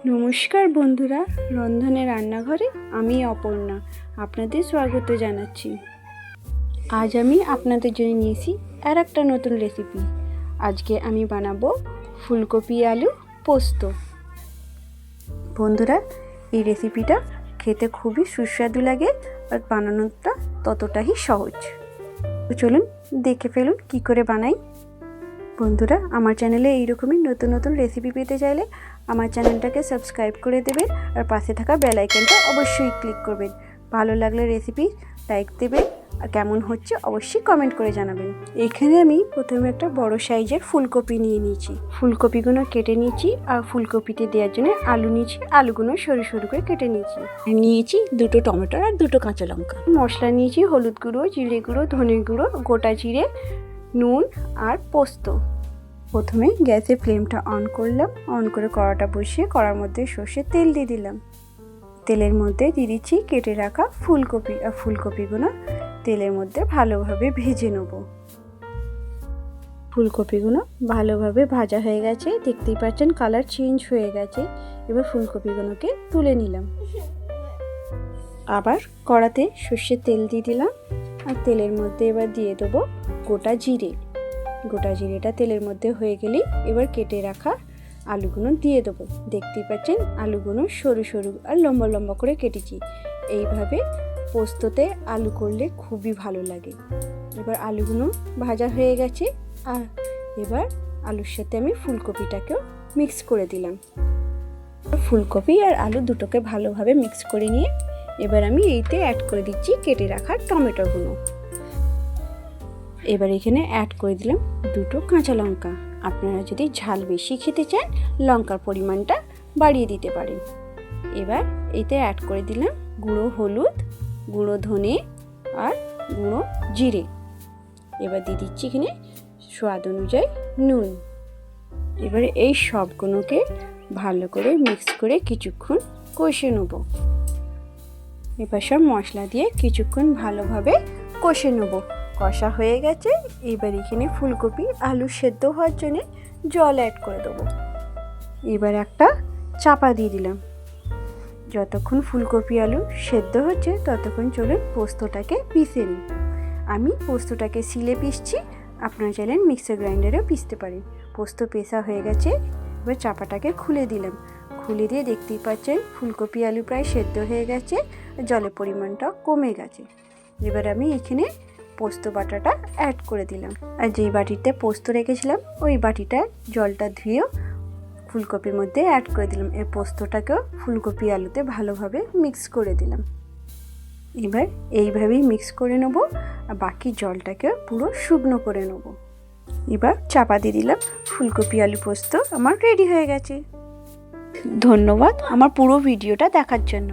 নমস্কার বন্ধুরা, রন্ধনে রান্নাঘরে আমি অপর্ণা আপনাদের স্বাগত জানাচ্ছি। আজ আমি আপনাদের জন্য নিয়েছি আর একটা নতুন রেসিপি। আজকে আমি বানাবো ফুলকপি আলু পোস্ত। বন্ধুরা, এই রেসিপিটা খেতে খুবই সুস্বাদু লাগে আর বানানোটা ততটাই সহজ। চলুন দেখে ফেলুন কি করে বানাই। বন্ধুরা, আমার চ্যানেলে এইরকমই নতুন নতুন রেসিপি পেতে চাইলে আমার চ্যানেলটাকে সাবস্ক্রাইব করে দেবেন আর পাশে থাকা বেল আইকনটা অবশ্যই ক্লিক করবেন। ভালো লাগলে রেসিপি লাইক দেবেন আর কেমন হচ্ছে অবশ্যই কমেন্ট করে জানাবেন। এখানে আমি প্রথমে একটা বড় সাইজের ফুলকপি নিয়ে নিয়েছি। ফুলকপিগুলো কেটে নিয়েছি আর ফুলকপিতে দেওয়ার জন্য আলু নিয়েছি। আলুগুলো সরু সরু করে কেটে নিয়েছি দুটো টমেটো আর দুটো কাঁচা লঙ্কা। মশলা নিয়েছি হলুদ গুঁড়ো, জিরে গুঁড়ো, ধনে গুঁড়ো, গোটা জিরে, নুন আর পোস্ত। প্রথমে গ্যাসের ফ্লেমটা অন করলাম। অন করে কড়াটা বসিয়ে কড়ার মধ্যে সর্ষের তেল দিয়ে দিলাম। তেলের মধ্যে দিয়ে দিচ্ছি কেটে রাখা ফুলকপি আর ফুলকপিগুলো তেলের মধ্যে ভালোভাবে ভেজে নেব। ফুলকপিগুলো ভালোভাবে ভাজা হয়ে গেছে, দেখতেই পাচ্ছেন কালার চেঞ্জ হয়ে গেছে। এবার ফুলকপিগুলোকে তুলে নিলাম। আবার কড়াতে সর্ষের তেল দিয়ে দিলাম আর তেলের মধ্যে এবার দিয়ে দেবো গোটা জিরে। গোটা জিরেটা তেলের মধ্যে হয়ে গেলেই এবার কেটে রাখা আলুগুলো দিয়ে দেবো। দেখতেই পাচ্ছেন আলুগুলো সরু সরু আর লম্বা লম্বা করে কেটেছি। এইভাবে পোস্ততে আলু করলে খুবই ভালো লাগে। এবার আলুগুলো ভাজা হয়ে গেছে আর এবার আলুর সাথে আমি ফুলকপিটাকেও মিক্স করে দিলাম। ফুলকপি আর আলু দুটোকে ভালোভাবে মিক্স করে নিয়ে এবার আমি এইতে অ্যাড করে দিচ্ছি কেটে রাখা টমেটোগুলো। এবার এখানে অ্যাড করে দিলাম দুটো কাঁচা লঙ্কা। আপনারা যদি ঝাল বেশি খেতে চান লঙ্কার পরিমাণটা বাড়িয়ে দিতে পারেন। এবার এতে অ্যাড করে দিলাম গুঁড়ো হলুদ, গুঁড়ো ধনে আর গুঁড়ো জিরে। এবার দিয়ে দিচ্ছি এখানে স্বাদ অনুযায়ী নুন। এবারে এই সবগুলোকে ভালো করে মিক্স করে কিছুক্ষণ কষে নেব। এবার সব মশলা দিয়ে কিছুক্ষণ ভালোভাবে কষে নেব। কষা হয়ে গেছে। এবার এখানে ফুলকপি আলু সেদ্ধ হওয়ার জন্য জল অ্যাড করে দেবো। এবার একটা চাপা দিয়ে দিলাম। যতক্ষণ ফুলকপি আলু সেদ্ধ হচ্ছে ততক্ষণ চলুন পোস্তটাকে পিষে নিই। আমি পোস্তটাকে শিলে পিষছি, আপনারা চাইলেন মিক্সার গ্রাইন্ডারেও পিষতে পারেন। পোস্ত পেষা হয়ে গেছে। এবার চাপাটাকে খুলে দিলাম। খুলে দিয়ে দেখতেই পাচ্ছেন ফুলকপি আলু প্রায় সেদ্ধ হয়ে গেছে, জলের পরিমাণটা কমে গেছে। এবার আমি এখানে পোস্ত বাটাটা অ্যাড করে দিলাম আর যেই বাটিতে পোস্ত রেখেছিলাম ওই বাটিটায় জলটা ধুয়েও ফুলকপির মধ্যে অ্যাড করে দিলাম। এই পোস্তটাকেও ফুলকপি আলুতে ভালোভাবে মিক্স করে দিলাম। এবার এইভাবেই মিক্স করে নেব আর বাকি জলটাকে পুরো শুকনো করে নেব। এবার চাপা দিয়ে দিলাম। ফুলকপি আলু পোস্ত আমার রেডি হয়ে গেছে। ধন্যবাদ আমার পুরো ভিডিওটা দেখার জন্য।